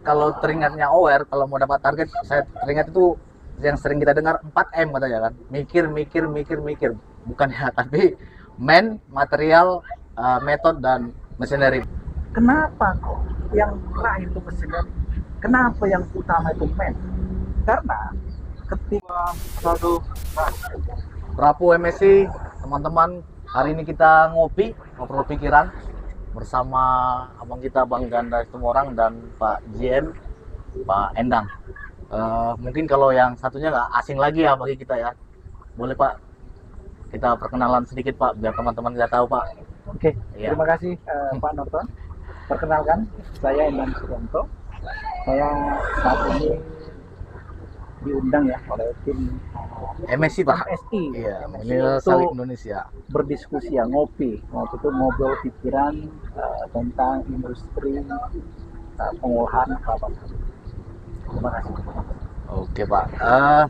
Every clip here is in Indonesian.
Kalau teringatnya aware, kalau mau dapat target, saya teringat itu yang sering kita dengar 4M katanya kan. Mikir, mikir, mikir, mikir. Bukan ya, tapi material, method, dan machinery. Kenapa kok yang terakhir itu mesinnya? Kenapa yang utama itu men? Karena ketika satu Rapu MSC, teman-teman, hari ini kita ngobrol pikiran bersama abang kita Bang Ganda Tumorang dan Pak JM, Pak Endang. Mungkin kalau yang satunya nggak asing lagi ya bagi kita ya. Boleh Pak, kita perkenalan sedikit Pak, biar teman-teman kita tahu Pak. Oke, Iya. terima kasih Pak Norton. Perkenalkan, saya Endang Suwanto. Saya saat ini diundang ya oleh tim MSC Pak. MSI. Iya, MSI Mineral untuk Sawit Indonesia. berdiskusi ya, ngopi itu ngobrol pikiran tentang industri pengolahan kelapa sawit. Terima kasih. Oke Pak,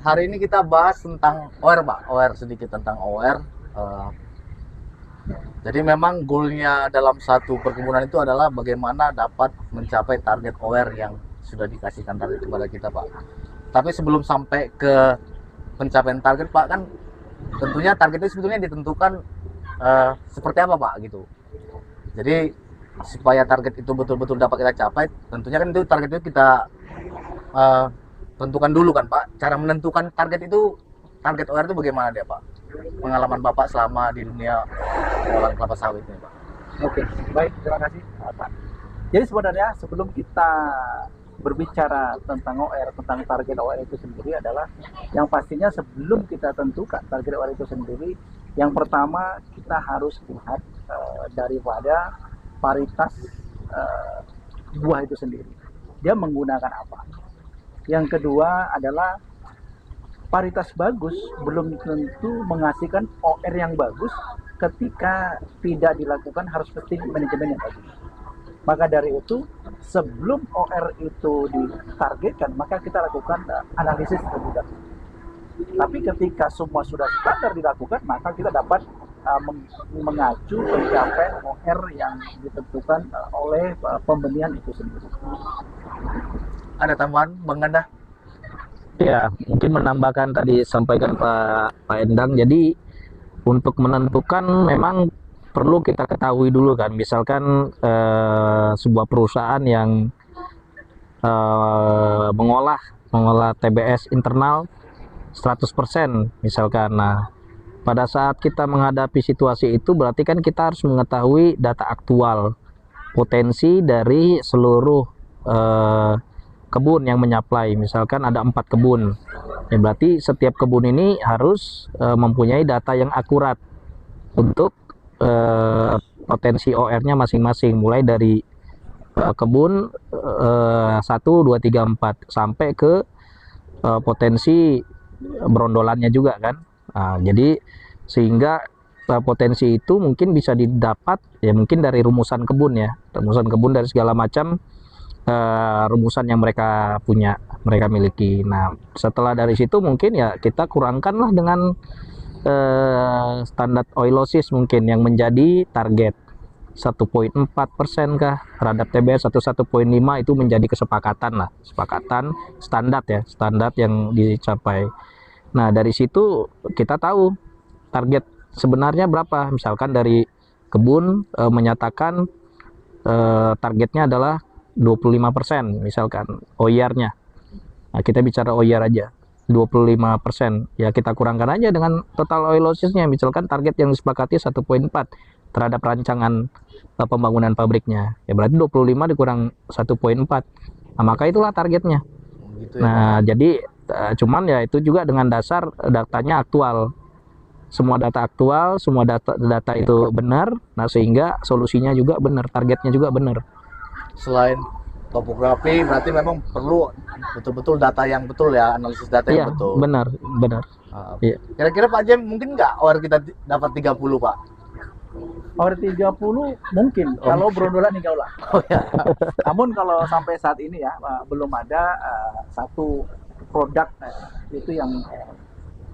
hari ini kita bahas tentang OR Pak, OR sedikit tentang OR. Jadi memang goalnya dalam satu perkebunan itu adalah bagaimana dapat mencapai target OR yang sudah dikasihkan target kepada kita Pak. Tapi sebelum sampai ke pencapaian target Pak, kan tentunya target itu sebetulnya ditentukan seperti apa Pak gitu. Jadi supaya target itu betul-betul dapat kita capai, tentunya kan itu target itu kita tentukan dulu kan Pak. Cara menentukan target itu, target OR itu bagaimana dia Pak? Pengalaman Bapak selama di dunia pengolahan kelapa sawit ini Pak. Oke, baik, terima kasih Pak. Jadi sebenarnya sebelum kita berbicara tentang OR, tentang target OR itu sendiri adalah yang pastinya sebelum kita tentukan target OR itu sendiri, yang pertama kita harus lihat daripada paritas buah itu sendiri. Dia menggunakan apa? Yang kedua adalah paritas bagus belum tentu menghasilkan OR yang bagus ketika tidak dilakukan harus mesti manajemen yang bagus. Maka dari itu sebelum OR itu ditargetkan maka kita lakukan analisis terlebih dahulu. Tapi ketika semua sudah standar dilakukan maka kita dapat mengacu pencapaian OR yang ditentukan oleh pembenihan itu sendiri. Ada tambahan Bang Ganda? Ya, mungkin menambahkan tadi sampaikan Pak Endang. Jadi untuk menentukan memang perlu kita ketahui dulu kan. Misalkan sebuah perusahaan yang mengolah TBS internal 100% misalkan. Nah, pada saat kita menghadapi situasi itu berarti kan kita harus mengetahui data aktual, potensi dari seluruh kebun yang menyaplai. Misalkan ada 4 kebun ya, berarti setiap kebun ini harus mempunyai data yang akurat untuk potensi OR-nya masing-masing, mulai dari kebun 1, 2, 3, 4 sampai ke potensi berondolannya juga kan. Nah, jadi sehingga potensi itu mungkin bisa didapat ya mungkin dari rumusan kebun ya, rumusan kebun dari segala macam rumusan yang mereka punya, mereka miliki. Nah, setelah dari situ mungkin ya kita kurangkanlah dengan standar oilosis mungkin yang menjadi target 1,4% kah terhadap TBS atau 1,5 itu menjadi kesepakatan lah, kesepakatan standar ya, standar yang dicapai. Nah, dari situ kita tahu target sebenarnya berapa. Misalkan dari kebun menyatakan targetnya adalah 25% misalkan OIR-nya. Nah, kita bicara OIR aja 25%. Ya kita kurangkan aja dengan total oilosisnya. Misalkan target yang disepakati 1,4 terhadap rancangan pembangunan pabriknya. Ya berarti 25 dikurang 1,4. Nah, maka itulah targetnya. Gitu ya, Nah, jadi cuman ya itu juga dengan dasar datanya aktual. Semua data aktual, semua data itu benar. Nah, sehingga solusinya juga benar, targetnya juga benar. Selain topografi, berarti memang perlu betul-betul data yang betul ya, analisis data yang Iya, betul. benar. Iya. Kira-kira Pak Jem mungkin nggak OR kita dapat 30 Pak? OR 30 mungkin kalau berondolan hingga ulang. Oh ya. Namun kalau sampai saat ini ya belum ada satu produk itu yang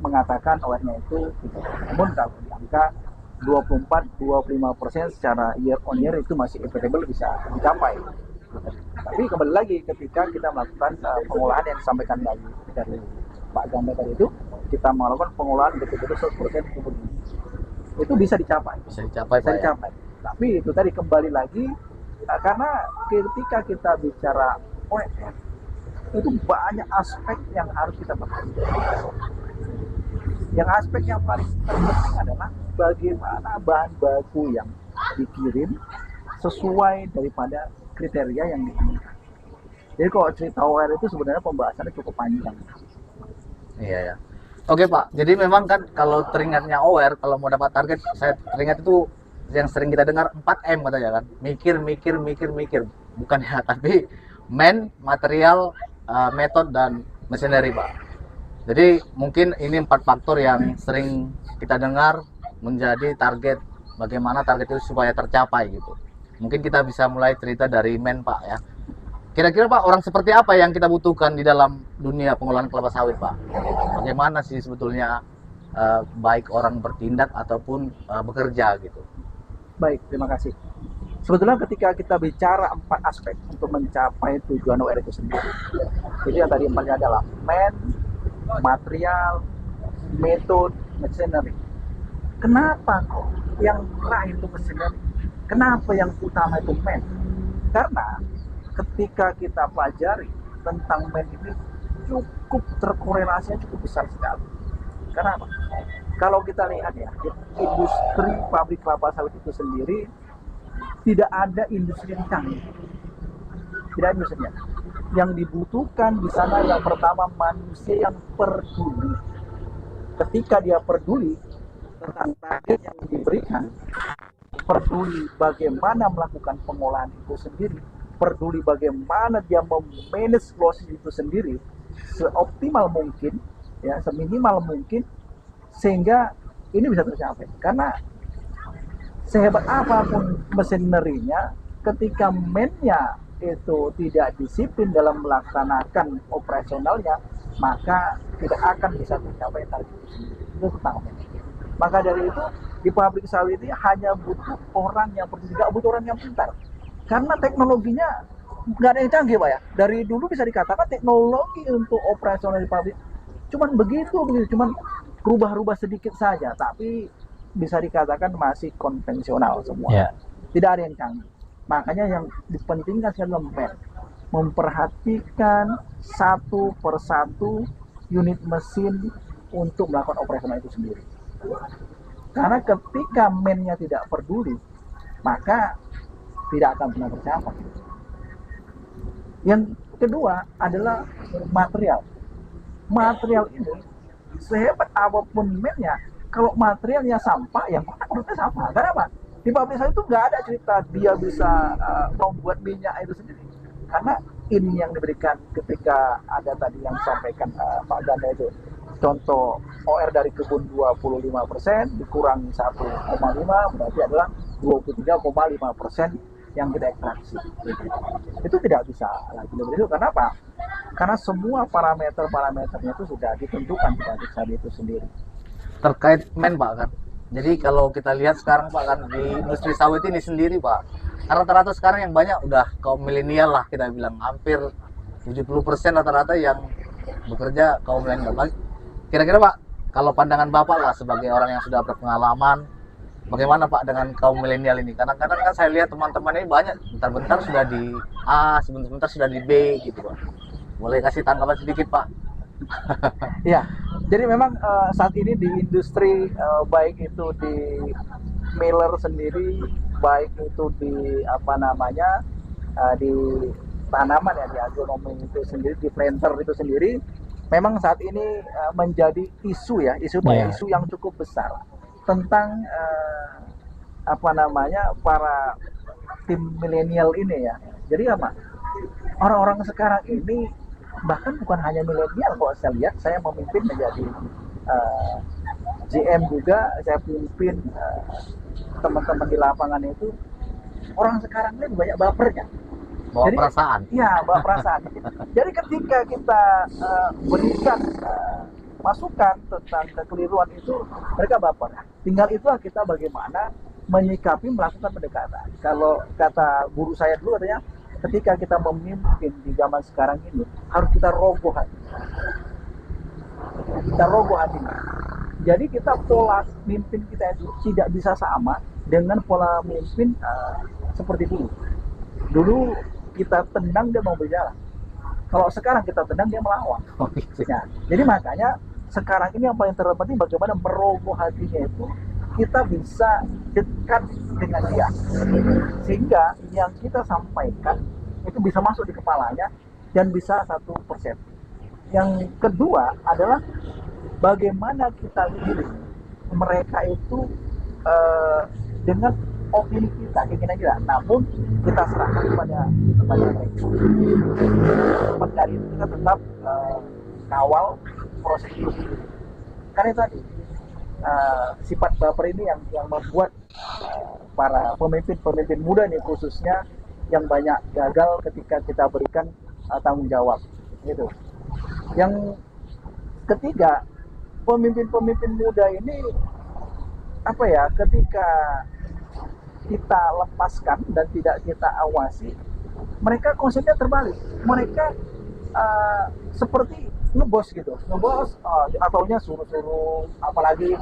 mengatakan OR-nya itu 30. Namun kalau di angka 24-25% secara year on year itu masih inevitable bisa dicapai. Tapi kembali lagi ketika kita melakukan pengolahan yang disampaikan dari Pak Ganda tadi itu, kita melakukan pengolahan betul-betul 100% kebun ini. Itu bisa dicapai. Bisa dicapai, Bisa Pak, ya? dicapai. Tapi itu tadi kembali lagi karena ketika kita bicara OER itu banyak aspek yang harus kita perhatikan. Yang aspek yang paling penting adalah bagaimana bahan baku yang dikirim sesuai daripada kriteria yang diinginkan. Jadi kalau cerita OER itu sebenarnya pembahasannya cukup panjang. Iya ya. Oke Pak, jadi memang kan kalau teringatnya OER, kalau mau dapat target, saya teringat itu yang sering kita dengar 4M katanya kan, mikir, bukan ya, tapi man, material, method, dan machinery Pak. Jadi mungkin ini 4 faktor yang sering kita dengar menjadi target, bagaimana target itu supaya tercapai gitu. Mungkin kita bisa mulai cerita dari man Pak ya. Kira-kira Pak, orang seperti apa yang kita butuhkan di dalam dunia pengolahan kelapa sawit Pak? Bagaimana sih sebetulnya baik orang bertindak ataupun bekerja gitu? Baik, terima kasih. Sebetulnya ketika kita bicara 4 aspek untuk mencapai tujuan OER itu sendiri, itu yang tadi 4-nya adalah man, material, method, machinery. Kenapa kok yang terakhir itu machinery? Kenapa yang utama itu man? Karena ketika kita pelajari tentang man ini cukup terkorelasinya cukup besar sekali. Kenapa? Kalau kita lihat ya, industri pabrik kelapa sawit itu sendiri tidak ada industri yang canggih. Tidak ada industrinya. Yang dibutuhkan di sana yang pertama manusia yang peduli. Ketika dia peduli tentang target yang diberikan, peduli bagaimana melakukan pengolahan itu sendiri, peduli bagaimana dia memanage proses itu sendiri seoptimal mungkin, ya seminimal mungkin, sehingga ini bisa tercapai. Karena sehebat apapun mesinerinya, ketika man-nya itu tidak disiplin dalam melaksanakan operasionalnya, maka tidak akan bisa tercapai target itu sendiri. Itu tentang man. Maka dari itu di pabrik sawit ini hanya butuh orang yang peduli, tidak butuh orang yang pintar. Karena teknologinya nggak ada yang canggih Pak ya. Dari dulu bisa dikatakan teknologi untuk operasional di pabrik cuman begitu, cuman rubah-rubah sedikit saja, tapi bisa dikatakan masih konvensional semua. Ya. Tidak ada yang canggih. Makanya yang dipentingkan adalah memperhatikan satu persatu unit mesin untuk melakukan operasional itu sendiri. Karena ketika man-nya tidak peduli, maka tidak akan pernah tercapai. Yang kedua adalah material. Material ini sehebat apapun man-nya, kalau materialnya sampah, yang mana produknya sampah. Karena apa? Di pabrik sawit itu nggak ada cerita dia bisa membuat minyak itu sendiri. Karena ini yang diberikan ketika ada tadi yang disampaikan Pak Ganda itu. Contoh OR dari kebun 25% dikurangi 1,5 berarti adalah 23,5% yang kita ekstraksi. Itu tidak bisa lagi lebih itu. Kenapa? Karena semua parameternya itu sudah ditentukan di pabrik sawit itu sendiri. Terkait man Pak kan, jadi kalau kita lihat sekarang Pak kan di industri sawit ini sendiri Pak, rata-rata sekarang yang banyak udah kaum milenial lah, kita bilang hampir 70% rata-rata yang bekerja kaum milenial. Kira-kira Pak, kalau pandangan Bapak lah sebagai orang yang sudah berpengalaman, bagaimana Pak dengan kaum milenial ini? Kadang-kadang kan saya lihat teman-teman ini banyak bentar-bentar sudah di A, sebentar-bentar sudah di B gitu Pak. Boleh kasih tanggapan sedikit Pak? Ya, jadi memang saat ini di industri baik itu di mailer sendiri, baik itu di apa namanya di tanaman ya, di agronomi itu sendiri, di planter itu sendiri, memang saat ini menjadi isu ya, isu yang cukup besar tentang apa namanya para tim milenial ini ya. Jadi apa? Orang-orang sekarang ini bahkan bukan hanya milenial, kalau saya lihat, saya memimpin menjadi GM juga, saya pimpin teman-teman di lapangan itu, orang sekarang ini banyak bapernya. Bawa perasaan. Iya, bawa perasaan. Jadi ketika kita berikan masukan tentang kekeliruan itu, mereka baper. Tinggal itulah kita bagaimana menyikapi, melakukan pendekatan. Kalau kata guru saya dulu katanya, ketika kita memimpin di zaman sekarang ini harus kita rogoh hati. Kita rogoh hatinya. Jadi kita pola mimpin kita itu tidak bisa sama dengan pola mimpin seperti dulu. Dulu kita tendang dia mau berjalan. Kalau sekarang kita tendang dia melawan. Nah, jadi makanya sekarang ini yang paling terpenting bagaimana merogoh hatinya itu kita bisa dekat dengan dia sehingga yang kita sampaikan itu bisa masuk di kepalanya dan bisa 1%. Yang kedua adalah bagaimana kita pilih mereka itu dengan opini kita, keinginan kita, namun kita serahkan kepada mereka. Lepas dari itu kita tetap kawal proses itu. Karena tadi sifat baper ini yang membuat para pemimpin muda nih khususnya yang banyak gagal ketika kita berikan tanggung jawab gitu. Yang ketiga, pemimpin muda ini apa ya, ketika kita lepaskan dan tidak kita awasi, mereka konsepnya terbalik. Mereka seperti ngebos gitu, ataunya suruh-suruh, apalagi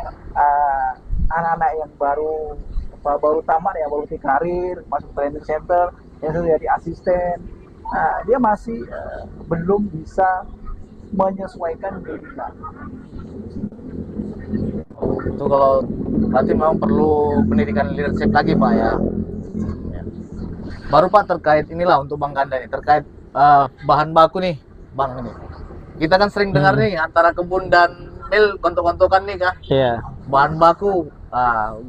anak-anak yang baru tamat ya, baru karir, masuk training center, yang sudah jadi asisten, dia masih belum bisa menyesuaikan dirinya. Itu kalau berarti memang perlu pendidikan leadership lagi Pak ya. Baru Pak terkait inilah untuk Bang Kanda nih, terkait bahan baku nih Bang ini. Kita kan sering dengar nih antara kebun dan mil kontok-kontokan nih kan. Iya. Bahan baku,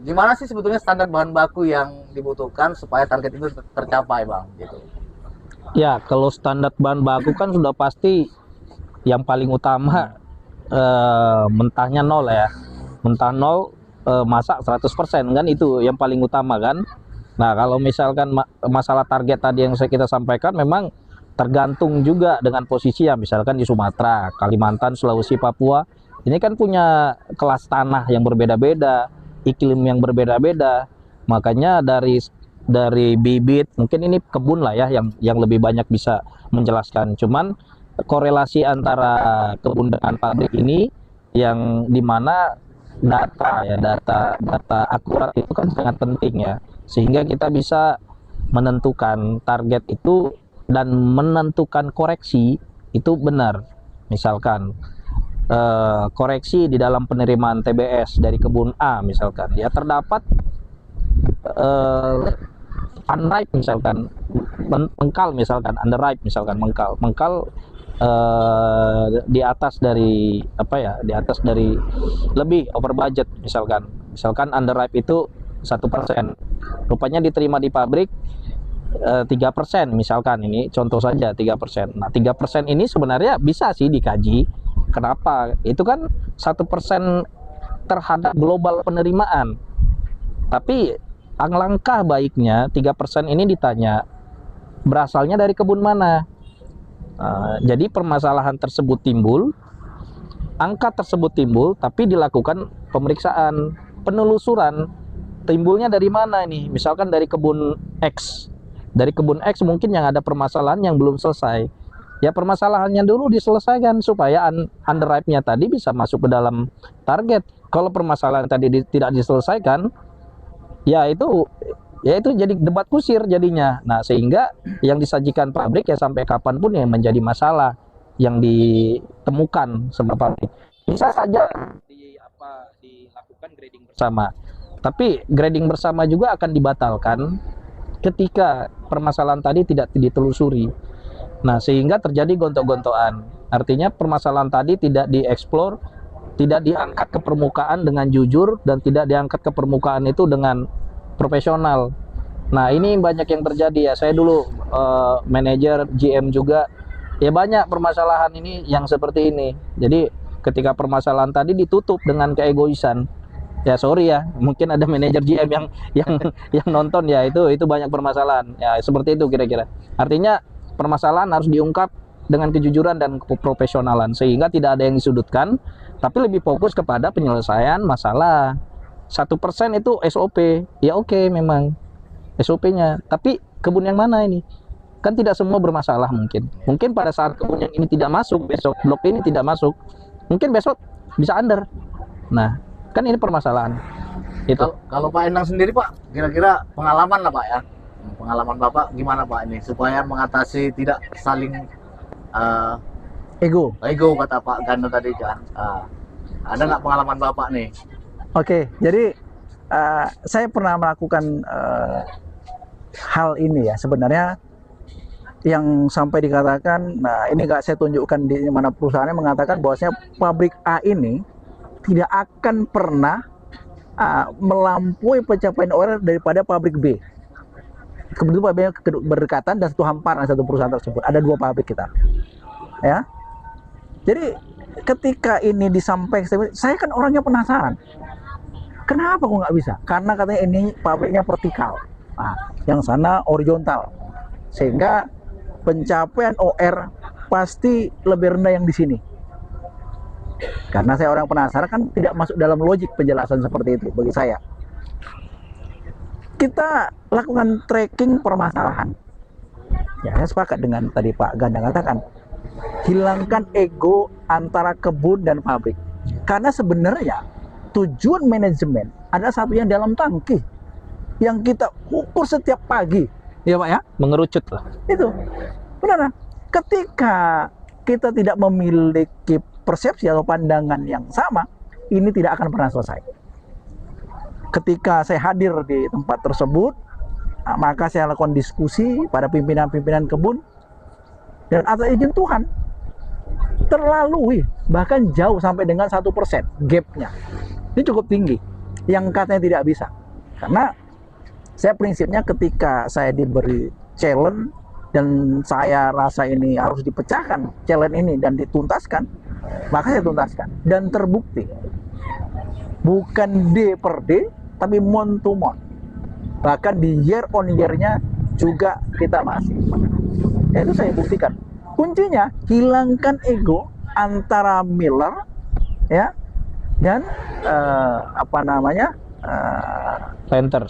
gimana sih sebetulnya standar bahan baku yang dibutuhkan supaya target itu tercapai Bang? Gitu. Ya, kalau standar bahan baku kan sudah pasti yang paling utama mentahnya 0 ya. Mentah 0, masak 100% kan, itu yang paling utama kan. Nah, kalau misalkan masalah target tadi yang kita sampaikan memang tergantung juga dengan posisi ya, misalkan di Sumatera, Kalimantan, Sulawesi, Papua, ini kan punya kelas tanah yang berbeda-beda, iklim yang berbeda-beda. Makanya dari bibit, mungkin ini kebun lah ya yang lebih banyak bisa menjelaskan. Cuman korelasi antara kebun dengan pabrik ini yang dimana data akurat itu kan sangat penting ya, sehingga kita bisa menentukan target itu dan menentukan koreksi itu benar. Misalkan koreksi di dalam penerimaan TBS dari kebun A misalkan ya terdapat unripe misalkan, mengkal misalkan, underripe misalkan, mengkal di atas dari di atas dari lebih over budget misalkan underripe itu 1%, rupanya diterima di pabrik 3% misalkan, ini contoh saja 3%. Nah 3% ini sebenarnya bisa sih dikaji. Kenapa? Itu kan 1% terhadap global penerimaan. Tapi alangkah baiknya 3% ini ditanya berasalnya dari kebun mana. Jadi permasalahan tersebut timbul, angka tersebut timbul, tapi dilakukan pemeriksaan, penelusuran, timbulnya dari mana nih? Misalkan dari kebun X. Dari kebun X mungkin yang ada permasalahan yang belum selesai. Ya permasalahannya dulu diselesaikan supaya underripe-nya tadi bisa masuk ke dalam target. Kalau permasalahan tadi tidak diselesaikan, ya itu jadi debat kusir jadinya. Nah sehingga yang disajikan pabrik ya sampai kapanpun yang menjadi masalah yang ditemukan sama pabrik. Bisa saja dilakukan grading bersama, tapi grading bersama juga akan dibatalkan ketika permasalahan tadi tidak ditelusuri. Nah sehingga terjadi gontok-gontokan. Artinya permasalahan tadi tidak dieksplor, tidak diangkat ke permukaan dengan jujur, dan tidak diangkat ke permukaan itu dengan profesional. Nah ini banyak yang terjadi ya. Saya dulu manajer GM juga, ya banyak permasalahan ini yang seperti ini. Jadi ketika permasalahan tadi ditutup dengan keegoisan, ya sorry ya, mungkin ada manajer GM yang nonton ya, itu banyak permasalahan ya seperti itu kira-kira. Artinya permasalahan harus diungkap dengan kejujuran dan keprofesionalan sehingga tidak ada yang disudutkan, tapi lebih fokus kepada penyelesaian masalah. 1% itu SOP, ya oke memang SOP-nya, tapi kebun yang mana ini? Kan tidak semua bermasalah mungkin. Mungkin pada saat kebun yang ini tidak masuk, besok blok ini tidak masuk, mungkin besok bisa under. Nah, kan ini permasalahan. Itu. Kalau Pak Endang sendiri Pak, kira-kira pengalaman lah Pak ya. Pengalaman Bapak gimana Pak ini supaya mengatasi tidak saling Ego. ego kata Pak Ganda tadi kan. Ada nggak pengalaman Bapak nih? Oke, jadi saya pernah melakukan hal ini ya sebenarnya, yang sampai dikatakan, nah ini nggak saya tunjukkan di mana perusahaannya, mengatakan bahwasanya pabrik A ini tidak akan pernah melampaui pencapaian OR daripada pabrik B. Kebetulan pabriknya berdekatan dan satu hamparan satu perusahaan tersebut. Ada 2 pabrik kita, ya. Jadi ketika ini disampaikan, saya kan orangnya penasaran. Kenapa kok nggak bisa? Karena katanya ini pabriknya vertikal, yang sana horizontal, sehingga pencapaian OR pasti lebih rendah yang di sini. Karena saya orang penasaran, kan tidak masuk dalam logik penjelasan seperti itu bagi saya. Kita lakukan tracking permasalahan. Ya, saya sepakat dengan tadi Pak Ganda katakan, hilangkan ego antara kebun dan pabrik. Karena sebenarnya tujuan manajemen ada satu yang dalam tangki, yang kita ukur setiap pagi. Ya Pak ya, Mengerucut lah. itu benar. Ketika kita tidak memiliki persepsi atau pandangan yang sama, ini tidak akan pernah selesai. Ketika saya hadir di tempat tersebut, maka saya lakukan diskusi pada pimpinan-pimpinan kebun, dan atas izin Tuhan terlalui, bahkan jauh sampai dengan 1% gapnya. Ini cukup tinggi, yang katanya tidak bisa. Karena saya prinsipnya ketika saya diberi challenge dan saya rasa ini harus dipecahkan challenge ini dan dituntaskan, maka saya tuntaskan. Dan terbukti, bukan day per day, tapi month to month. Bahkan di year on year-nya juga kita masih. Ya, itu saya buktikan. Kuncinya hilangkan ego antara miller, ya, dan planter,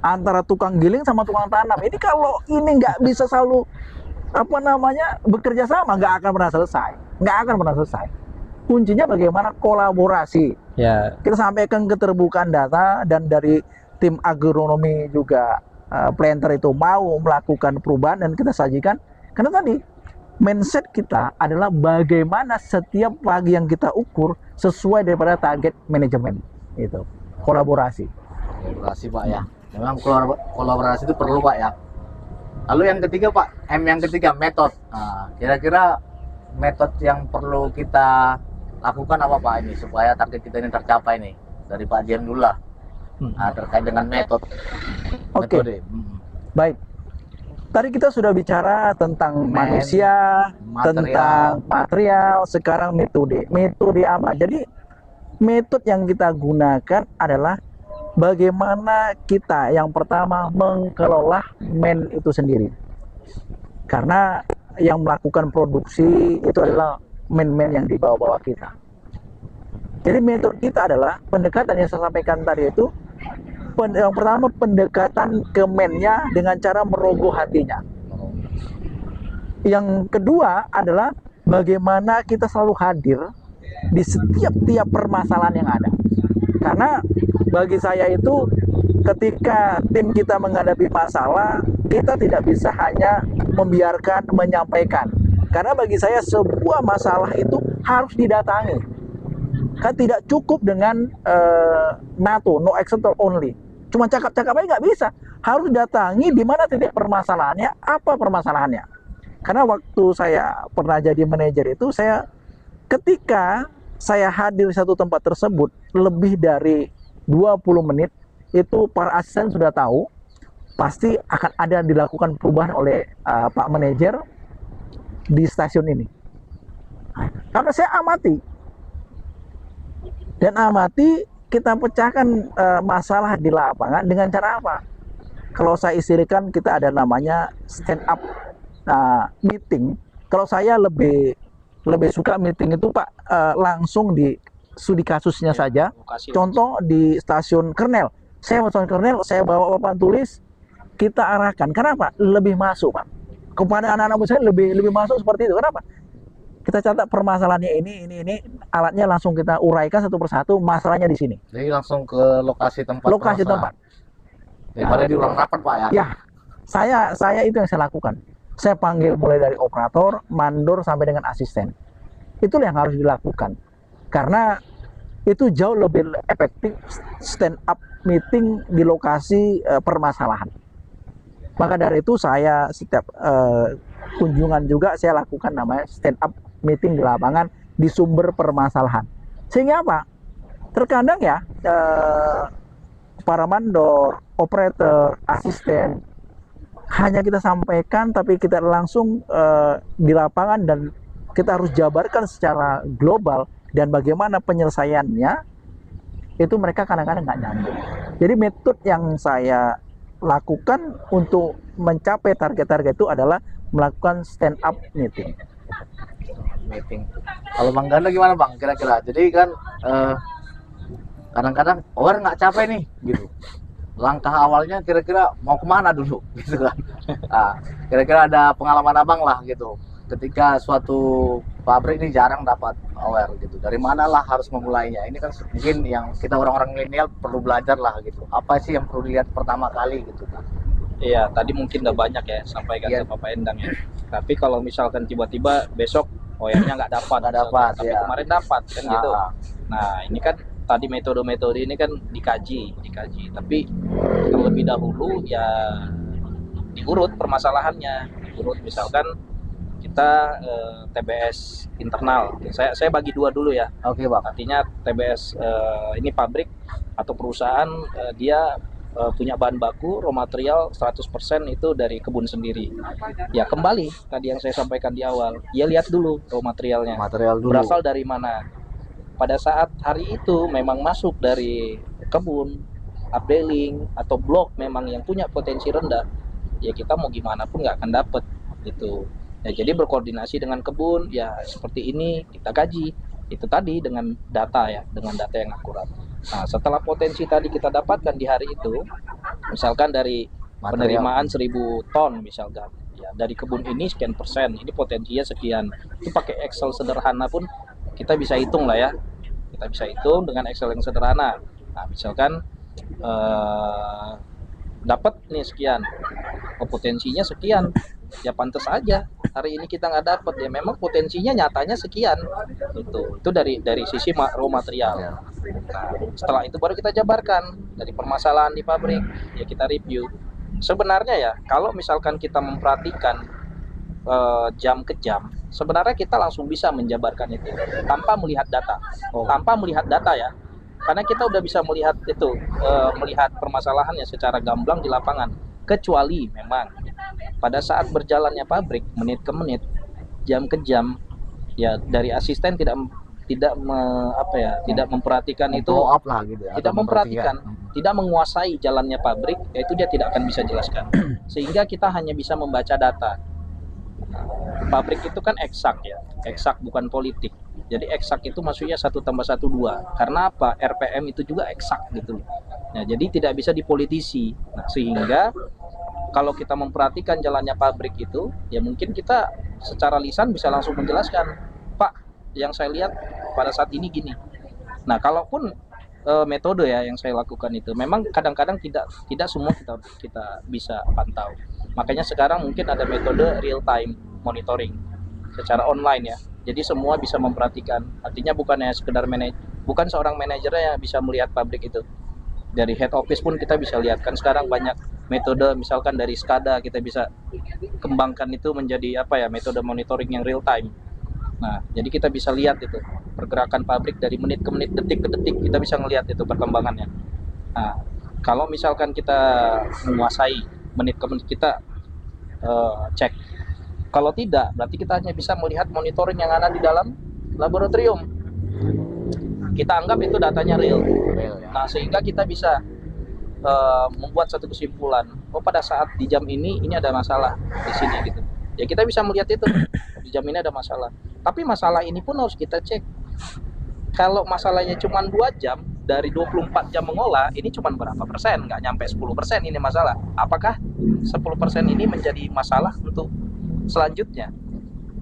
antara tukang giling sama tukang tanam. Ini kalau ini nggak bisa selalu bekerja sama, nggak akan pernah selesai. Kuncinya bagaimana kolaborasi. Ya. Kita sampaikan keterbukaan data, dan dari tim agronomi juga planter itu mau melakukan perubahan dan kita sajikan. Karena tadi mindset kita adalah bagaimana setiap pagi yang kita ukur sesuai daripada target manajemen. Itu kolaborasi Pak ya. Memang kolaborasi itu perlu Pak ya. Lalu yang ketiga Pak, yang ketiga metode. Kira-kira metode yang perlu kita lakukan apa Pak ini supaya target kita ini tercapai nih, dari Pak Dian dulu lah. Terkait dengan metode. Oke. Baik. Tadi kita sudah bicara tentang manusia, tentang material, sekarang metode. Metode apa? Jadi metode yang kita gunakan adalah bagaimana kita yang pertama mengelola man itu sendiri. Karena yang melakukan produksi itu adalah man-man yang di bawah-bawah kita. Jadi metode kita adalah pendekatan yang saya sampaikan tadi itu. Yang pertama, pendekatan ke man-nya dengan cara merogoh hatinya. Yang kedua adalah bagaimana kita selalu hadir di setiap permasalahan yang ada. Karena bagi saya itu, ketika tim kita menghadapi masalah, kita tidak bisa hanya membiarkan menyampaikan. Karena bagi saya sebuah masalah itu harus didatangi. Kan tidak cukup dengan no action only. Cuma cakap-cakap aja nggak bisa. Harus datangi di mana titik permasalahannya, apa permasalahannya. Karena waktu saya pernah jadi manajer itu, ketika saya hadir di satu tempat tersebut lebih dari 20 menit, itu para asisten sudah tahu pasti akan ada dilakukan perubahan oleh Pak manajer di stasiun ini. Karena saya amati kita pecahkan masalah di lapangan dengan cara apa? Kalau saya istilahkan, kita ada namanya stand up meeting. Kalau saya lebih suka meeting itu Pak, langsung di studi kasusnya saja. Contoh di stasiun Kernel. Saya mau stasiun Kernel, saya bawa papan tulis, kita arahkan. Kenapa? Lebih masuk, Pak. Kepada anak-anak muda lebih masuk seperti itu. Kenapa? Kita catat permasalahannya ini, alatnya langsung kita uraikan satu persatu, masalahnya di sini. Jadi langsung ke lokasi tempat. Lokasi tempat. Daripada diulang rapat, Pak ya. Ya, saya itu yang saya lakukan. Saya panggil mulai dari operator, mandor sampai dengan asisten. Itulah yang harus dilakukan. Karena itu jauh lebih efektif stand up meeting di lokasi permasalahan. Maka dari itu saya setiap kunjungan juga saya lakukan namanya stand up meeting di lapangan di sumber permasalahan. Sehingga apa? Terkadang ya para mandor, operator, asisten hanya kita sampaikan tapi kita langsung di lapangan dan kita harus jabarkan secara global dan bagaimana penyelesaiannya itu mereka kadang-kadang nggak nyambung. Jadi metode yang saya lakukan untuk mencapai target-target itu adalah melakukan stand up meeting. Kalau Bang Ganda gimana Bang kira-kira? Jadi kan kadang-kadang OWR nggak capek nih gitu. Langkah awalnya kira-kira mau kemana dulu gitu kan? Nah, kira-kira ada pengalaman Abang lah gitu. Ketika suatu pabrik ini jarang dapat OWR gitu. Dari manalah harus memulainya? Ini kan mungkin yang kita orang-orang milenial perlu belajar lah gitu. Apa sih yang perlu dilihat pertama kali gitu kan? Iya, tadi mungkin udah banyak ya sampaikan ke Bapak Endang ya. Tapi kalau misalkan tiba-tiba besok OWR-nya nggak dapat, tapi ya. Kemarin dapat kan gitu. Nah, ini kan tadi metode-metode ini kan dikaji. Tapi terlebih dahulu ya diurut permasalahannya. Diurut misalkan kita TBS internal. Saya bagi dua dulu ya. Oke, Bang. Artinya TBS ini pabrik atau perusahaan dia punya bahan baku, raw material 100% itu dari kebun sendiri. Ya kembali tadi yang saya sampaikan di awal, ya lihat dulu raw materialnya. Berasal dari mana? Pada saat hari itu memang masuk dari kebun, updating atau blok memang yang punya potensi rendah, ya kita mau gimana pun nggak akan dapet gitu. Ya, jadi berkoordinasi dengan kebun, ya seperti ini kita kaji. Itu tadi dengan data ya, dengan data yang akurat. Nah, setelah potensi tadi kita dapatkan di hari itu, misalkan dari penerimaan 1000 ton misalkan, ya dari kebun ini sekian persen, ini potensinya sekian. Itu pakai Excel sederhana pun kita bisa hitung lah ya. Kita bisa hitung dengan Excel yang sederhana. Nah, misalkan dapat nih sekian, potensinya sekian, ya pantas aja hari ini kita nggak dapat, ya memang potensinya nyatanya sekian. Itu dari sisi raw material. Nah, setelah itu baru kita jabarkan dari permasalahan di pabrik, ya kita review. Sebenarnya ya kalau misalkan kita memperhatikan jam ke jam, sebenarnya kita langsung bisa menjabarkan itu tanpa melihat data. Tanpa melihat data ya, karena kita udah bisa melihat itu, melihat permasalahannya secara gamblang di lapangan. Kecuali memang pada saat berjalannya pabrik menit ke menit, jam ke jam, ya dari asisten tidak memperhatikan itu, tidak memperhatikan, tidak menguasai jalannya pabrik, yaitu dia tidak akan bisa jelaskan. Sehingga kita hanya bisa membaca data. Pabrik itu kan eksak ya, eksak bukan politik. Jadi eksak itu maksudnya 1 + 1 2. Karena apa? RPM itu juga eksak gitu. Nah, jadi tidak bisa dipolitisi. Nah, sehingga kalau kita memperhatikan jalannya pabrik itu, ya mungkin kita secara lisan bisa langsung menjelaskan, Pak, yang saya lihat pada saat ini gini. Nah, kalaupun metode ya yang saya lakukan itu, memang kadang-kadang tidak semua kita bisa pantau. Makanya sekarang mungkin ada metode real time monitoring secara online ya. Jadi semua bisa memperhatikan. Artinya bukannya sekedar bukan seorang manajer yang bisa melihat pabrik itu. Dari head office pun kita bisa lihat, kan sekarang banyak metode, misalkan dari SCADA kita bisa kembangkan itu menjadi metode monitoring yang real time. Nah, jadi kita bisa lihat itu pergerakan pabrik dari menit ke menit, detik ke detik, kita bisa melihat itu perkembangannya. Nah, kalau misalkan kita menguasai menit ke menit, kita cek. Kalau tidak, berarti kita hanya bisa melihat monitoring yang ada di dalam laboratorium. Kita anggap itu datanya real. Nah, sehingga kita bisa membuat satu kesimpulan, pada saat di jam ini ada masalah di sini gitu. Ya kita bisa melihat itu di jam ini ada masalah. Tapi masalah ini pun harus kita cek. Kalau masalahnya cuma 2 jam, dari 24 jam mengolah ini cuma berapa persen, nggak nyampe 10% ini masalah. Apakah 10% ini menjadi masalah untuk selanjutnya?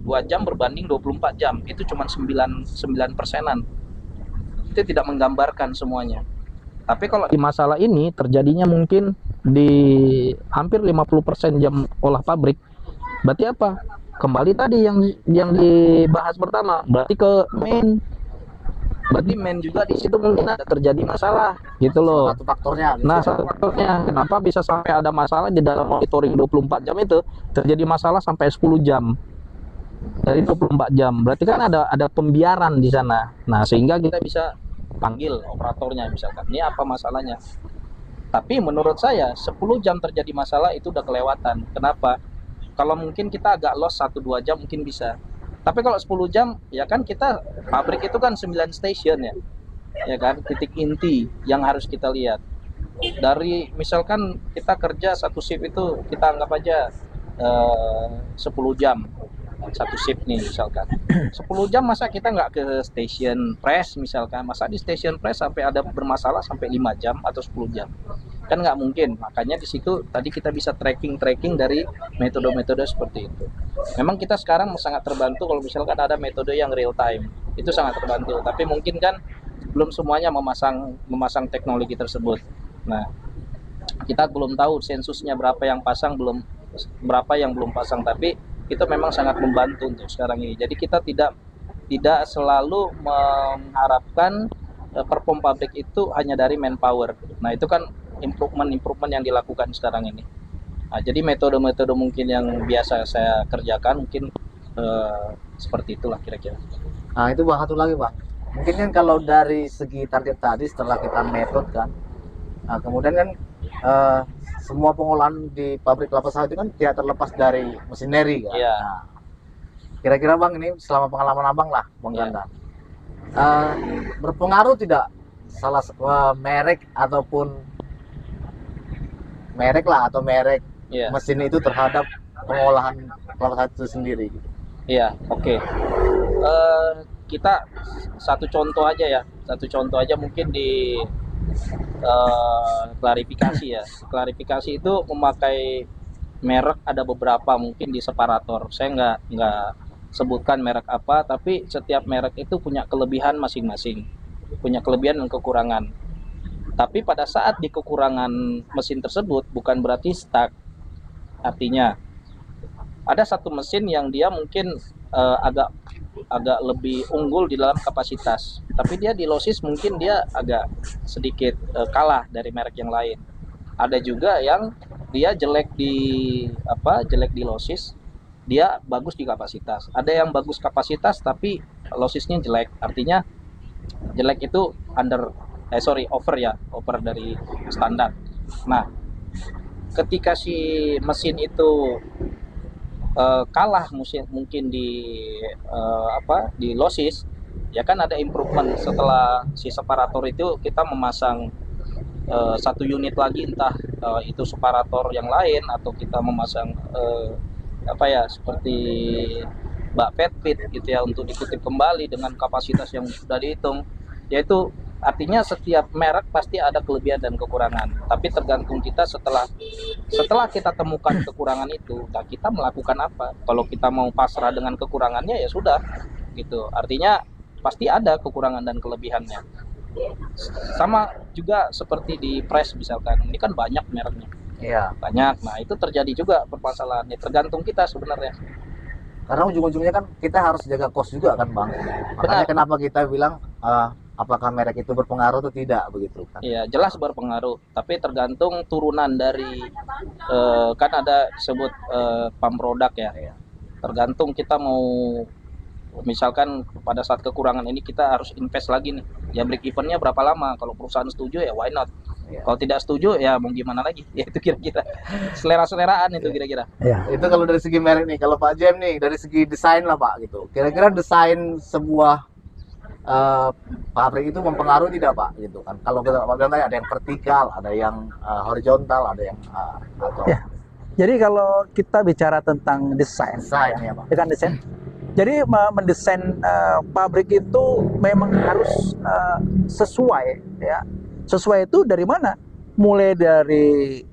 2 jam berbanding 24 jam itu cuma 9 persenan. Itu tidak menggambarkan semuanya. Tapi kalau di masalah ini terjadinya mungkin di hampir 50% jam olah pabrik, berarti apa? Kembali tadi yang dibahas pertama, berarti ke main. Berarti main juga di situ mungkin ada terjadi masalah gitu loh. Satu faktornya gitu. Nah, satu faktornya kenapa bisa sampai ada masalah di dalam monitoring 24 jam itu terjadi masalah sampai 10 jam. Dari 24 jam. Berarti kan ada pembiaran di sana. Nah, sehingga kita bisa panggil operatornya misalkan. Ini apa masalahnya? Tapi menurut saya 10 jam terjadi masalah itu udah kelewatan. Kenapa? Kalau mungkin kita agak loss 1-2 jam mungkin bisa. Tapi kalau 10 jam, ya kan kita pabrik itu kan 9 station ya. Ya kan, titik inti yang harus kita lihat. Dari misalkan kita kerja satu shift itu kita anggap aja 10 jam. Satu shift nih misalkan. 10 jam masa kita nggak ke station press misalkan. Masa di station press sampai ada bermasalah sampai 5 jam atau 10 jam. Kan nggak mungkin. Makanya di situ tadi kita bisa tracking dari metode-metode seperti itu. Memang kita sekarang sangat terbantu kalau misalkan ada metode yang real time, itu sangat terbantu. Tapi mungkin kan belum semuanya memasang teknologi tersebut. Nah, kita belum tahu sensusnya berapa yang pasang, berapa yang belum pasang. Tapi itu memang sangat membantu untuk sekarang ini. Jadi kita tidak selalu mengharapkan perform pabrik itu hanya dari manpower. Nah, itu kan improvement yang dilakukan sekarang ini. Nah, jadi metode-metode mungkin yang biasa saya kerjakan mungkin seperti itulah kira-kira. Nah, itu Bang, satu lagi Bang. Mungkin kan kalau dari segi target tadi setelah kita metode kan, nah kemudian kan semua pengolahan di pabrik kelapa sawit itu kan tidak terlepas dari mesineri kan. Iya. Nah, kira-kira Bang ini selama pengalaman Abang lah Bang Ganda, berpengaruh tidak salah merek ataupun merek mesin itu terhadap pengolahan kelapa sawit itu sendiri gitu. Iya, oke. Kita satu contoh aja mungkin di klarifikasi ya. Klarifikasi itu memakai merek ada beberapa mungkin di separator. Saya nggak sebutkan merek apa, tapi setiap merek itu punya kelebihan masing-masing, punya kelebihan dan kekurangan. Tapi pada saat di kekurangan mesin tersebut bukan berarti stuck. Artinya ada satu mesin yang dia mungkin agak lebih unggul di dalam kapasitas, tapi dia di losis mungkin dia agak sedikit kalah dari merek yang lain. Ada juga yang dia jelek di losis, dia bagus di kapasitas. Ada yang bagus kapasitas tapi losisnya jelek. Artinya jelek itu over dari standar. Nah, ketika si mesin itu kalah mungkin di losis, ya kan ada improvement setelah si separator itu kita memasang satu unit lagi, entah itu separator yang lain atau kita memasang seperti bak fit gitu ya untuk dikutip kembali dengan kapasitas yang sudah dihitung. Yaitu artinya setiap merek pasti ada kelebihan dan kekurangan, tapi tergantung kita setelah kita temukan kekurangan itu, nah kita melakukan apa. Kalau kita mau pasrah dengan kekurangannya ya sudah gitu, artinya pasti ada kekurangan dan kelebihannya. Sama juga seperti di press misalkan, ini kan banyak mereknya. Iya. Banyak, nah itu terjadi juga permasalahan. Ya, tergantung kita sebenarnya. Karena ujung-ujungnya kan kita harus jaga cost juga kan Bang. Makanya kenapa kita bilang apakah merek itu berpengaruh atau tidak begitu kan? Iya, jelas berpengaruh. Tapi tergantung turunan dari kan ada disebut pump product ya. Tergantung kita mau misalkan pada saat kekurangan ini kita harus invest lagi nih. Ya break evennya berapa lama? Kalau perusahaan setuju ya why not? Kalau tidak setuju ya mau gimana lagi? Ya itu kira-kira selera-seleraan itu kira-kira. Ya. Itu kalau dari segi merek nih. Kalau Pak Jem nih dari segi desain lah Pak gitu. Kira-kira desain sebuah pabrik itu mempengaruhi tidak Pak gitu kan? Kalau kita ada yang vertikal, ada yang horizontal, ada yang atau Ya. Jadi kalau kita bicara tentang desain ya Pak. Dengan desain Jadi mendesain pabrik itu memang harus sesuai, ya. Sesuai itu dari mana? Mulai dari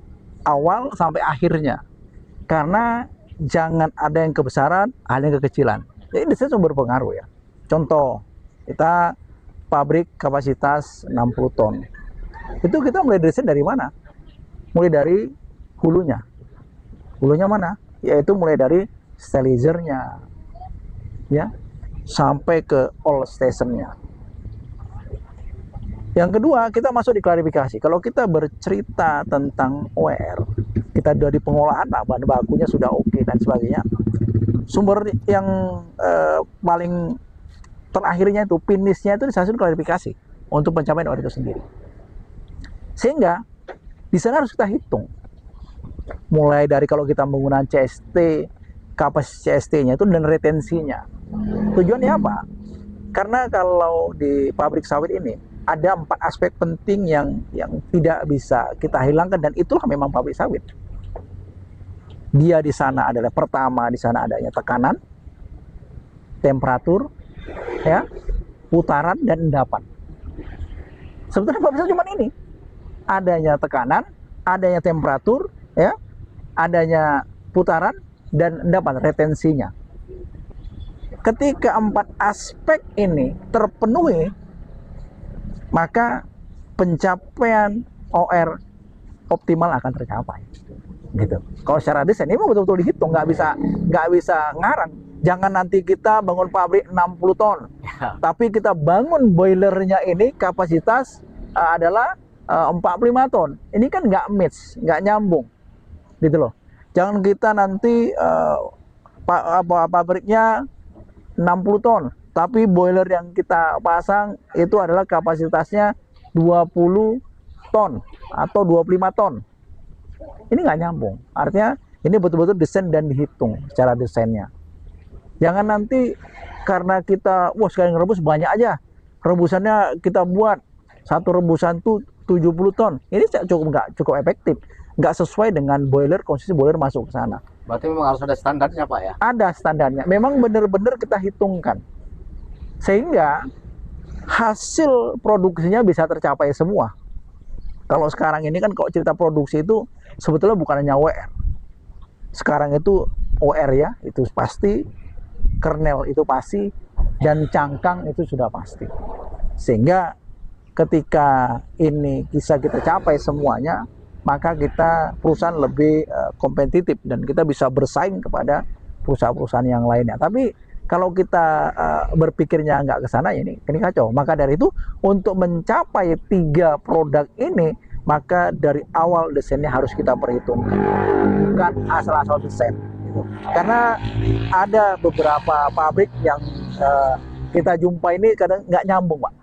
awal sampai akhirnya. Karena jangan ada yang kebesaran, ada yang kekecilan. Jadi desain sumber berpengaruh ya. Contoh, kita pabrik kapasitas 60 ton. Itu kita mulai desain dari mana? Mulai dari hulunya. Hulunya mana? Yaitu mulai dari sterilizer-nya, ya, sampai ke all station-nya. Yang kedua, kita masuk di klarifikasi. Kalau kita bercerita tentang OER, kita dari pengolahan, bahan bakunya sudah oke dan sebagainya. Sumber yang paling terakhirnya itu, finishnya itu di stasiun klarifikasi untuk pencapaian OER itu sendiri. Sehingga di sana harus kita hitung. Mulai dari kalau kita menggunakan CST, kapasitas CST-nya itu dan retensinya. Tujuannya apa? Karena kalau di pabrik sawit ini ada 4 aspek penting yang tidak bisa kita hilangkan, dan itulah memang pabrik sawit. Dia di sana adalah pertama, di sana adanya tekanan, temperatur, ya, putaran dan endapan. Sebetulnya pabrik sawit cuma ini. Adanya tekanan, adanya temperatur, ya, adanya putaran dan endapan, retensinya. Ketika 4 aspek ini terpenuhi, maka pencapaian OR optimal akan tercapai. Gitu. Kalau secara desain ini betul-betul dihitung, nggak bisa ngarang. Jangan nanti kita bangun pabrik 60 ton, tapi kita bangun boilernya ini kapasitas adalah 45 ton. Ini kan nggak match, nggak nyambung, gitu loh. Jangan kita nanti pabriknya 60 ton, tapi boiler yang kita pasang itu adalah kapasitasnya 20 ton atau 25 ton. Ini nggak nyambung. Artinya ini betul-betul desain dan dihitung secara desainnya. Jangan nanti karena kita, sekali ngerebus banyak aja, rebusannya kita buat satu rebusan tuh 70 ton. Ini nggak cukup efektif, nggak sesuai dengan boiler, konsumsi boiler masuk ke sana. Berarti memang harus ada standarnya Pak ya? Ada standarnya, memang benar-benar kita hitungkan. Sehingga hasil produksinya bisa tercapai semua. Kalau sekarang ini kan kalau cerita produksi itu sebetulnya bukan hanya WR. Sekarang itu OR ya, itu pasti, kernel itu pasti, dan cangkang itu sudah pasti. Sehingga ketika ini bisa kita capai semuanya, maka kita perusahaan lebih kompetitif dan kita bisa bersaing kepada perusahaan-perusahaan yang lainnya. Tapi kalau kita berpikirnya nggak ke sana, ini kacau. Maka dari itu, untuk mencapai 3 produk ini, maka dari awal desainnya harus kita perhitungkan, bukan asal-asal desain. Gitu. Karena ada beberapa pabrik yang kita jumpa ini kadang nggak nyambung, Pak.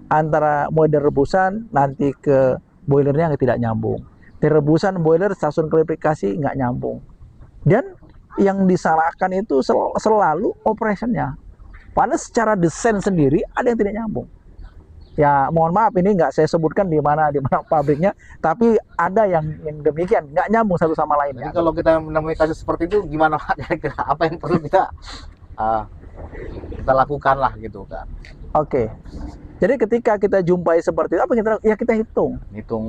Antara model rebusan nanti ke boilernya yang tidak nyambung. Di rebusan boiler stasiun klarifikasi nggak nyambung. Dan yang disalahkan itu selalu operationnya. Padahal secara desain sendiri ada yang tidak nyambung. Ya mohon maaf, ini nggak saya sebutkan di mana pabriknya, tapi ada yang demikian, nggak nyambung satu sama lain. Jadi kalau kita menemui kasus seperti itu, gimana Pak? Apa yang perlu kita lakukan lah gitu kan? Oke. Jadi ketika kita jumpai seperti itu, apa kita hitung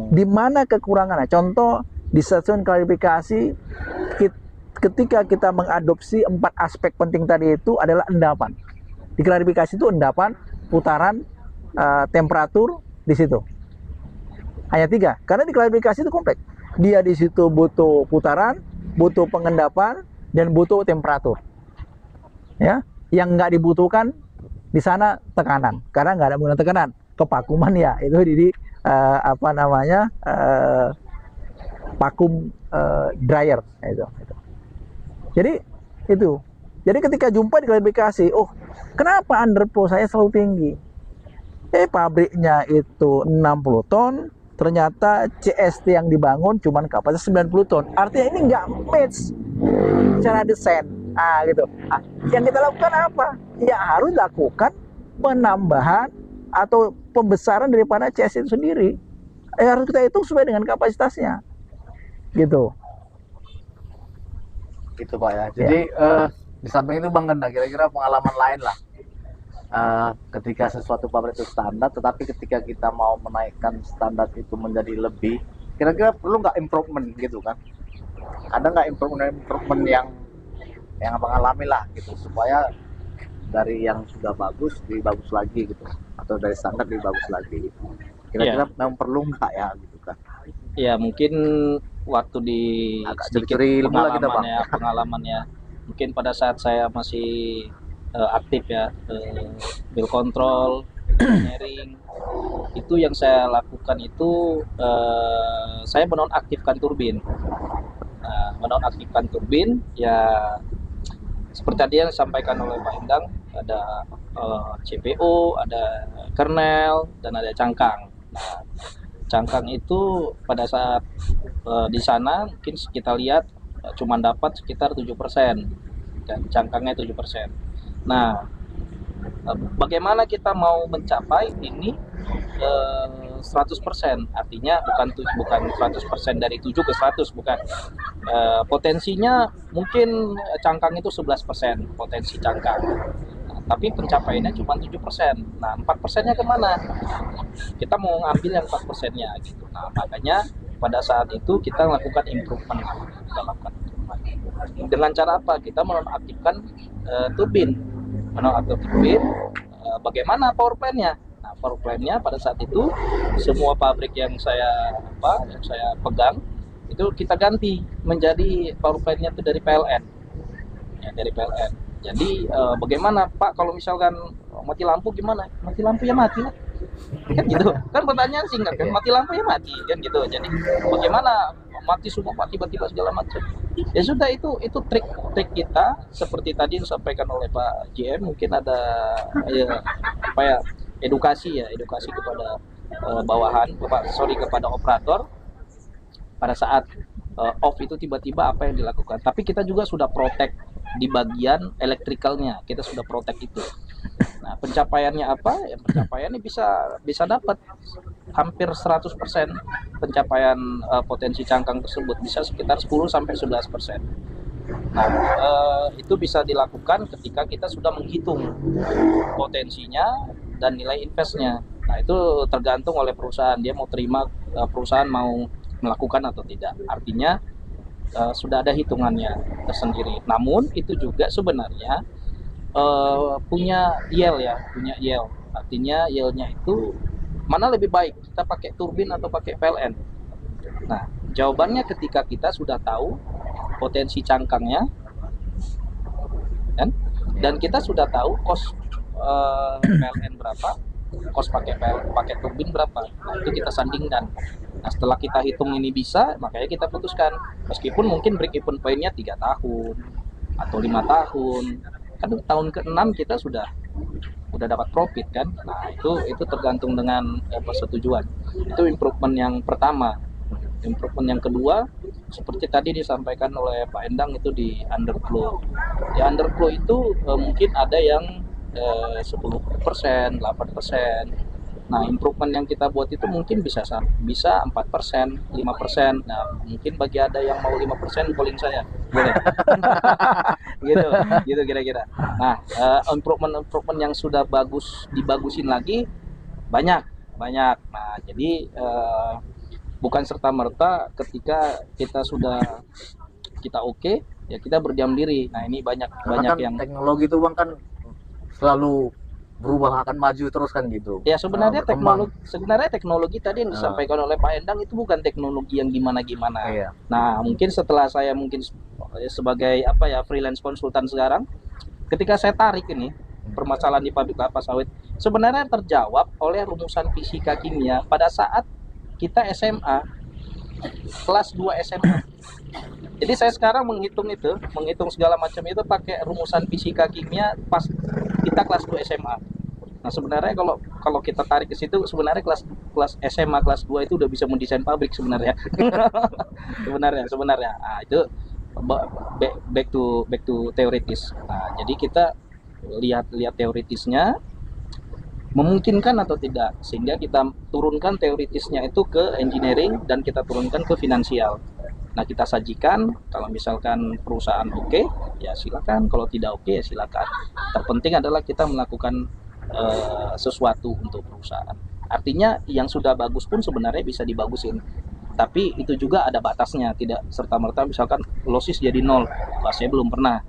di mana kekurangannya. Contoh di stasiun klarifikasi, ketika kita mengadopsi 4 aspek penting tadi itu adalah endapan. Di klarifikasi itu endapan, putaran, temperatur, di situ hanya 3. Karena di klarifikasi itu kompleks. Dia di situ butuh putaran, butuh pengendapan, dan butuh temperatur. Ya, yang nggak dibutuhkan di sana tekanan, karena nggak ada menggunakan tekanan, kepakuman ya, itu di vakum dryer itu. Jadi itu. Jadi ketika jumpa di klarifikasi, kenapa underflow saya selalu tinggi? Pabriknya itu 60 ton, ternyata CST yang dibangun cuma kapasitas 90 ton. Artinya ini nggak match secara desain. Gitu. Yang kita lakukan apa? Ya harus lakukan penambahan atau pembesaran daripada CST itu sendiri. Harus kita hitung sesuai dengan kapasitasnya. Gitu. Gitu Pak ya. Jadi Di samping itu Bang Genda, kira-kira pengalaman lain lah ketika sesuatu pabrik itu standar, tetapi ketika kita mau menaikkan standar itu menjadi lebih, kira-kira perlu nggak improvement gitu kan? Ada nggak improvement yang abang alami lah gitu, supaya dari yang sudah bagus lebih bagus lagi gitu, atau dari standar lebih bagus lagi gitu. Kira-kira memang perlu nggak ya gitu kan? Ya mungkin waktu di Agak sedikit curi ilmu lah kita, Bang. pengalamannya mungkin pada saat saya masih aktif ya, build control, engineering, itu yang saya lakukan itu saya menonaktifkan turbin. Nah, menonaktifkan turbin ya seperti tadi yang disampaikan oleh Pak Endang, ada CPO, ada kernel, dan ada cangkang. Nah, cangkang itu pada saat di sana mungkin kita lihat cuma dapat sekitar 7% dan cangkangnya 7%. Nah, bagaimana kita mau mencapai ini 100%? Artinya bukan 100% dari 7 ke 100, bukan. Potensinya mungkin cangkang itu 11% potensi cangkang. Nah, tapi pencapaiannya cuma 7%. Nah, 4%-nya kemana? Kita mau ngambil yang 4%-nya gitu. Nah, makanya pada saat itu kita melakukan improvement. Dengan cara apa? Kita menonaktifkan turbin. Menonaktifkan turbin. Bagaimana power plant-nya? Nah, power plant-nya pada saat itu semua pabrik yang saya pegang itu kita ganti menjadi power plant-nya itu dari PLN. Ya, dari PLN. Jadi bagaimana Pak kalau misalkan mati lampu gimana? Mati lampu ya mati lah. Kan gitu. Kan pertanyaan singkat kan, mati lampu ya mati kan gitu. Jadi bagaimana mati semua tiba-tiba segala macam. Ya sudah, itu trik kita seperti tadi yang disampaikan oleh Pak JM, mungkin ada ya apa ya, edukasi kepada bawahan, kepada operator pada saat off itu tiba-tiba apa yang dilakukan. Tapi kita juga sudah protect di bagian elektrikalnya, kita sudah protect itu. Nah, pencapaiannya apa? Ya, pencapaiannya bisa dapat hampir 100% pencapaian potensi cangkang tersebut, bisa sekitar 10 sampai 11%. Nah, itu bisa dilakukan ketika kita sudah menghitung potensinya dan nilai investnya. Nah, itu tergantung oleh perusahaan, dia mau terima, perusahaan mau melakukan atau tidak. Artinya sudah ada hitungannya tersendiri. Namun itu juga sebenarnya punya yield. Artinya yieldnya itu mana lebih baik, kita pakai turbin atau pakai PLN. Nah, jawabannya ketika kita sudah tahu potensi cangkangnya kan, dan kita sudah tahu cost PLN berapa, cost pakai turbin berapa. Nah, itu kita sandingkan. Nah, setelah kita hitung ini bisa, makanya kita putuskan. Meskipun mungkin break even point-nya 3 tahun atau 5 tahun. Kan tahun ke-6 kita sudah dapat profit kan. Nah, itu tergantung dengan persetujuan. Itu improvement yang pertama. Improvement yang kedua, seperti tadi disampaikan oleh Pak Endang, itu di underflow. Di underflow itu mungkin ada yang 10%, 8%. Nah, improvement yang kita buat itu mungkin bisa 4%, 5%. Nah, mungkin bagi ada yang mau 5% calling saya. Boleh. gitu kira-kira. Nah, improvement yang sudah dibagusin lagi banyak. Nah, jadi bukan serta-merta ketika kita sudah oke, ya kita berdiam diri. Nah, ini banyak kan yang teknologi itu Bang kan selalu berubah, akan maju terus kan gitu. Ya, sebenarnya teknologi tadi yang disampaikan oleh Pak Endang itu bukan teknologi yang gimana-gimana. Iya. Nah, mungkin setelah saya sebagai freelance konsultan sekarang, ketika saya tarik ini permasalahan di pabrik kelapa sawit, sebenarnya terjawab oleh rumusan fisika kimia pada saat kita SMA, kelas 2 SMA. Jadi saya sekarang menghitung segala macam itu pakai rumusan fisika kimia pas kita kelas 2 SMA. Nah, sebenarnya kalau kita tarik ke situ, sebenarnya kelas SMA kelas 2 itu udah bisa mendesain pabrik sebenarnya. sebenarnya. Nah, itu back to teoritis. Nah, jadi kita lihat teoritisnya memungkinkan atau tidak, sehingga kita turunkan teoritisnya itu ke engineering dan kita turunkan ke finansial. Nah, kita sajikan kalau misalkan perusahaan oke, ya silakan, kalau tidak oke ya silakan. Terpenting adalah kita melakukan sesuatu untuk perusahaan. Artinya yang sudah bagus pun sebenarnya bisa dibagusin, tapi itu juga ada batasnya, tidak serta-merta misalkan losis jadi nol. Wah, saya belum pernah.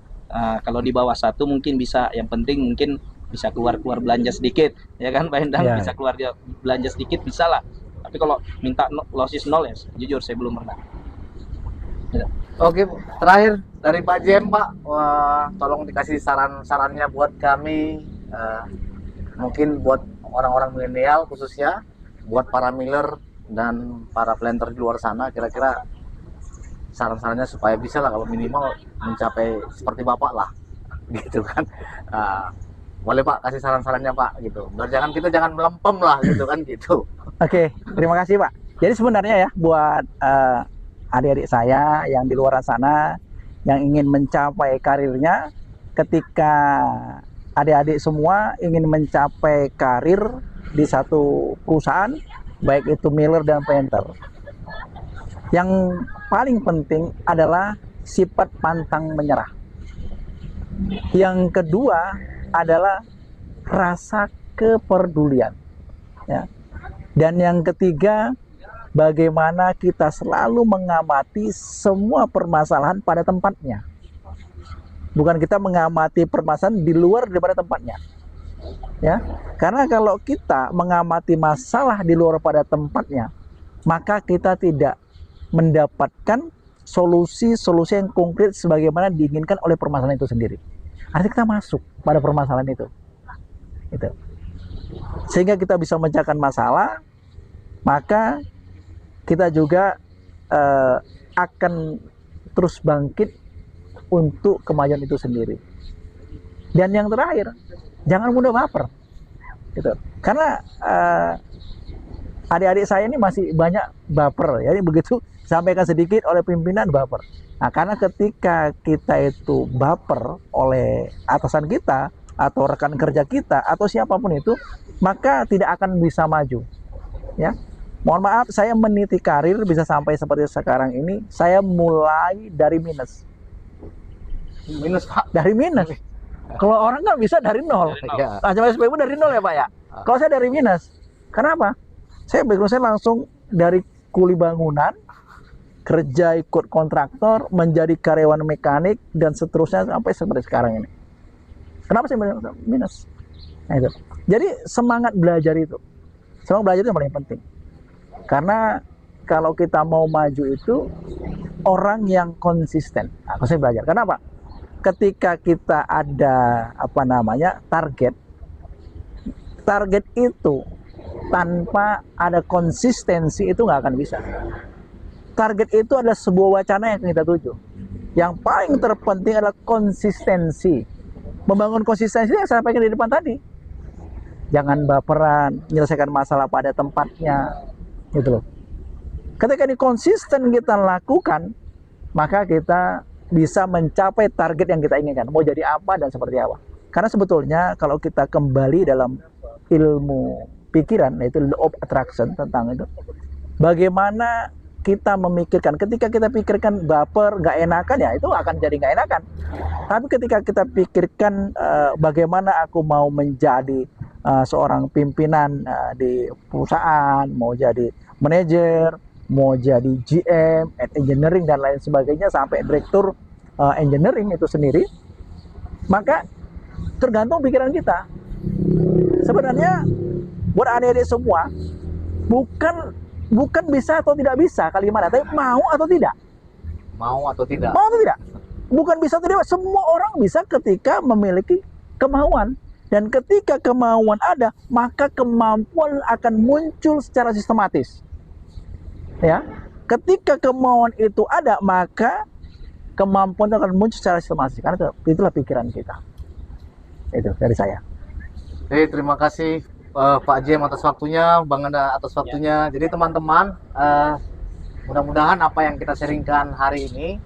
Kalau di bawah 1 mungkin bisa, yang penting mungkin bisa keluar belanja sedikit, ya kan Pak Endang, Ya. bisa keluar belanja sedikit bisa lah. Tapi kalau minta losis nol ya jujur saya belum pernah. Oke, terakhir dari Pak Jem, Pak, wah, tolong dikasih saran-sarannya buat kami, mungkin buat orang-orang milenial khususnya, buat para miller dan para planter di luar sana, kira-kira saran-sarannya supaya bisa lah kalau minimal mencapai seperti Bapak lah, gitu kan. Boleh Pak kasih saran-sarannya Pak, gitu. Biar kita jangan melempem lah, gitu kan, gitu. Oke, terima kasih Pak. Jadi sebenarnya ya buat adik-adik saya yang di luar sana yang ingin mencapai karirnya, ketika adik-adik semua ingin mencapai karir di satu perusahaan, baik itu miller dan painter, yang paling penting adalah sifat pantang menyerah. Yang kedua adalah rasa kepedulian, ya. Dan yang ketiga, bagaimana kita selalu mengamati semua permasalahan pada tempatnya. Bukan kita mengamati permasalahan di luar daripada tempatnya. Ya. Karena kalau kita mengamati masalah di luar pada tempatnya, maka kita tidak mendapatkan solusi-solusi yang konkret sebagaimana diinginkan oleh permasalahan itu sendiri. Artinya kita masuk pada permasalahan itu. Gitu. Sehingga kita bisa memecahkan masalah, maka kita juga akan terus bangkit untuk kemajuan itu sendiri. Dan yang terakhir, jangan mudah baper, gitu. Karena adik-adik saya ini masih banyak baper, ya. Jadi begitu sampaikan sedikit oleh pimpinan baper. Nah, karena ketika kita itu baper oleh atasan kita atau rekan kerja kita atau siapapun itu, maka tidak akan bisa maju, ya. Mohon maaf, saya meniti karir bisa sampai seperti sekarang ini, saya mulai dari minus. Minus Pak. Dari minus. Kalau orang nggak bisa dari nol. Ya. Nah, SPBU dari nol ya Pak ya. Kalau saya dari minus. Kenapa? Saya langsung dari kuli bangunan, kerja ikut kontraktor, menjadi karyawan mekanik, dan seterusnya sampai seperti sekarang ini. Kenapa saya minus? Nah, itu. Jadi semangat belajar itu. Semangat belajar itu yang paling penting. Karena kalau kita mau maju itu orang yang konsisten. Nah, saya belajar. Kenapa? Ketika kita ada target itu tanpa ada konsistensi itu nggak akan bisa. Target itu adalah sebuah wacana yang kita tuju. Yang paling terpenting adalah konsistensi. Membangun konsistensi yang saya sampaikan di depan tadi. Jangan baperan, menyelesaikan masalah pada tempatnya. Gitu loh. Ketika ini konsisten kita lakukan, maka kita bisa mencapai target yang kita inginkan. Mau jadi apa dan seperti apa. Karena sebetulnya kalau kita kembali dalam ilmu pikiran, yaitu law of attraction tentang itu, bagaimana kita memikirkan. Ketika kita pikirkan baper, nggak enakan, ya itu akan jadi nggak enakan. Tapi ketika kita pikirkan bagaimana aku mau menjadi seorang pimpinan di perusahaan, mau jadi manajer, mau jadi GM, engineering dan lain sebagainya sampai direktur engineering itu sendiri, maka tergantung pikiran kita. Sebenarnya buat adik-adik semua bukan bisa atau tidak bisa kalimat, tapi mau atau tidak. Mau atau tidak? Mau atau tidak? Bukan bisa atau tidak. Semua orang bisa ketika memiliki kemauan. Dan ketika kemauan ada, maka kemampuan akan muncul secara sistematis. Ya, ketika kemauan itu ada, maka kemampuan akan muncul secara sistematis. Karena itulah pikiran kita. Itu dari saya. Terima kasih Pak Jem atas waktunya, Bang Anda atas waktunya. Jadi teman-teman, mudah-mudahan apa yang kita sharingkan hari ini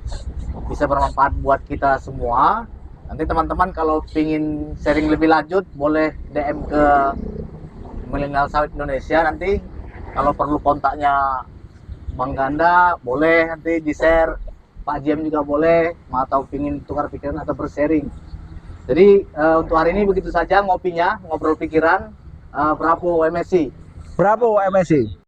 bisa bermanfaat buat kita semua. Nanti teman-teman kalau ingin sharing lebih lanjut, boleh DM ke Millennial Sawit Indonesia. Nanti kalau perlu kontaknya Bang Ganda, boleh nanti di-share Pak Jem juga boleh, atau ingin tukar pikiran atau bersharing. Jadi untuk hari ini begitu saja ngopinya, ngobrol pikiran. Bravo MSI. Bravo MSI.